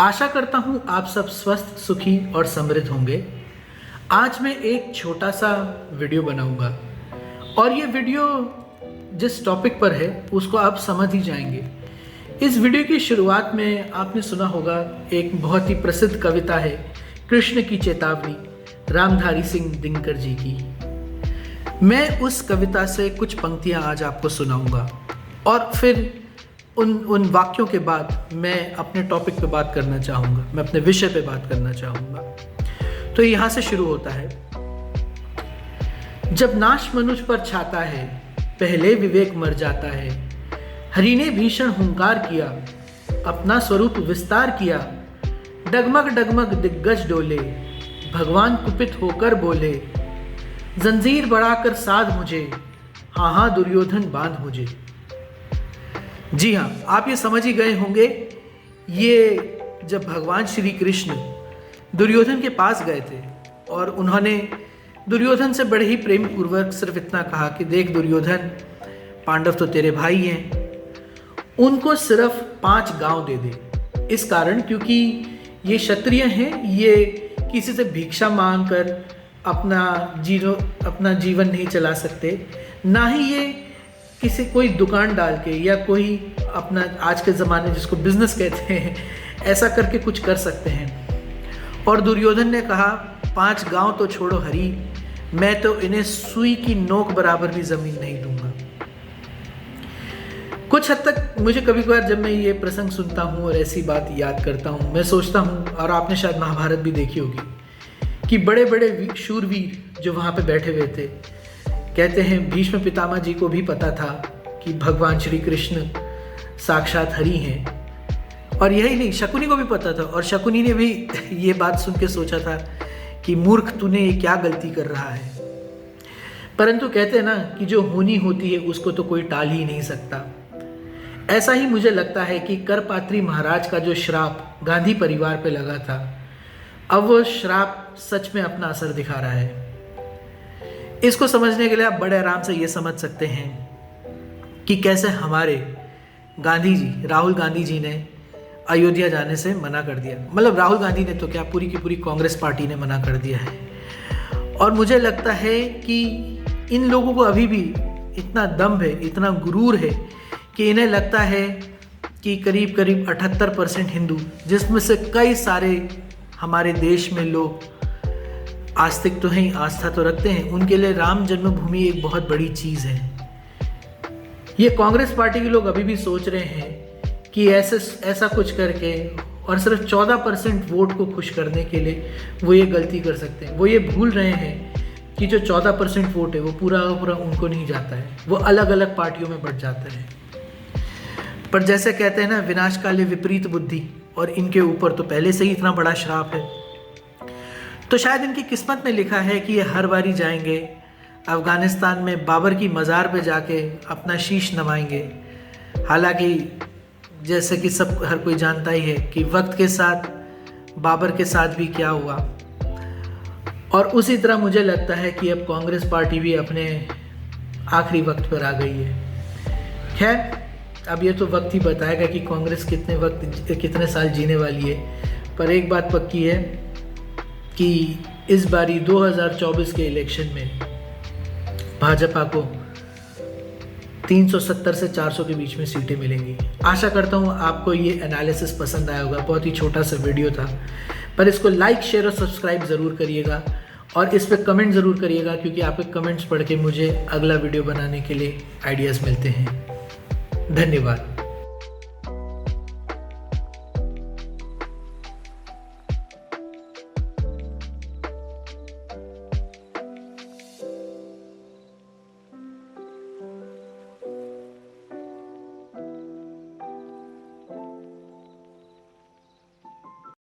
आशा करता हूँ आप सब स्वस्थ, सुखी और समृद्ध होंगे। आज मैं एक छोटा सा वीडियो बनाऊंगा और ये वीडियो जिस टॉपिक पर है उसको आप समझ ही जाएंगे। इस वीडियो की शुरुआत में आपने सुना होगा, एक बहुत ही प्रसिद्ध कविता है कृष्ण की चेतावनी, रामधारी सिंह दिनकर जी की। मैं उस कविता से कुछ पंक्तियां आज आपको सुनाऊंगा और फिर उन वाक्यों के बाद मैं अपने टॉपिक पे बात करना चाहूँगा, मैं अपने विषय पे बात करना चाहूँगा। तो यहाँ से शुरू होता है। जब नाश मनुष्य पर छाता है, पहले विवेक मर जाता है। हरि ने भीषण हुंकार किया, अपना स्वरूप विस्तार किया। डगमग डगमग दिग्गज डोले, भगवान कुपित होकर बोले। जंजीर बढ़ाकर साध मुझे, हाँ हाँ दुर्योधन बांध मुझे। जी हाँ, आप ये समझ ही गए होंगे। ये जब भगवान श्री कृष्ण दुर्योधन के पास गए थे और उन्होंने दुर्योधन से बड़े ही प्रेम पूर्वक सिर्फ इतना कहा कि देख दुर्योधन, पांडव तो तेरे भाई हैं, उनको सिर्फ 5 गांव दे दे। इस कारण क्योंकि ये क्षत्रिय हैं, ये किसी से भिक्षा मांग कर अपना जीवन नहीं चला सकते, ना ही ये कोई दुकान डाल के या कोई अपना आज के ज़माने जिसको बिजनेस कहते हैं ऐसा करके कुछ कर सकते हैं। और दुर्योधन ने कहा 5 गांव तो छोड़ो हरि, मैं तो इन्हें सुई की नोक बराबर भी ज़मीन नहीं दूंगा। कुछ हद तक मुझे कभी कभार जब मैं ये प्रसंग सुनता हूँ और ऐसी बात याद करता हूँ, मैं सोचता हूँ, और आपने शायद महाभारत भी देखी होगी कि बड़े बड़े शूरवीर जो वहाँ पे बैठे हुए थे, कहते हैं भीष्म पितामह जी को भी पता था कि भगवान श्री कृष्ण साक्षात हरि हैं। और यही नहीं, शकुनी को भी पता था, और शकुनी ने भी ये बात सुन के सोचा था कि मूर्ख तूने ये क्या गलती कर रहा है। परंतु कहते हैं ना कि जो होनी होती है उसको तो कोई टाल ही नहीं सकता। ऐसा ही मुझे लगता है कि करपात्री महाराज का जो श्राप गांधी परिवार पे लगा था, अब वो श्राप सच में अपना असर दिखा रहा है। इसको समझने के लिए आप बड़े आराम से ये समझ सकते हैं कि कैसे हमारे गांधी जी, राहुल गांधी जी ने अयोध्या जाने से मना कर दिया। मतलब राहुल गांधी ने तो क्या, पूरी की पूरी कांग्रेस पार्टी ने मना कर दिया है। और मुझे लगता है कि इन लोगों को अभी भी इतना दम्भ है, इतना गुरूर है कि इन्हें लगता है कि करीब करीब 78% हिंदू, जिसमें से कई सारे हमारे देश में लोग आस्तिक तो हैं, आस्था तो रखते हैं, उनके लिए राम जन्मभूमि एक बहुत बड़ी चीज़ है। ये कांग्रेस पार्टी के लोग अभी भी सोच रहे हैं कि ऐसा कुछ करके और सिर्फ 14% वोट को खुश करने के लिए वो ये गलती कर सकते हैं। वो ये भूल रहे हैं कि जो 14% वोट है वो पूरा का पूरा उनको नहीं जाता है, वो अलग अलग पार्टियों में बट जाता है। पर जैसे कहते हैं ना, विनाश काले विपरीत बुद्धि, और इनके ऊपर तो पहले से ही इतना बड़ा श्राप है। तो शायद इनकी किस्मत में लिखा है कि ये हर बारी जाएंगे अफ़गानिस्तान में बाबर की मज़ार पे जाके अपना शीश नवाएंगे। हालांकि जैसे कि सब हर कोई जानता ही है कि वक्त के साथ बाबर के साथ भी क्या हुआ। और उसी तरह मुझे लगता है कि अब कांग्रेस पार्टी भी अपने आखिरी वक्त पर आ गई है। खैर, अब ये तो वक्त ही बताएगा कि कांग्रेस कितने साल जीने वाली है। पर एक बात पक्की है कि इस बारी 2024 के इलेक्शन में भाजपा को 370 से 400 के बीच में सीटें मिलेंगी। आशा करता हूँ आपको ये एनालिसिस पसंद आया होगा। बहुत ही छोटा सा वीडियो था, पर इसको लाइक, शेयर और सब्सक्राइब ज़रूर करिएगा और इस पर कमेंट ज़रूर करिएगा, क्योंकि आपके कमेंट्स पढ़ के मुझे अगला वीडियो बनाने के लिए आइडियाज़ मिलते हैं। धन्यवाद।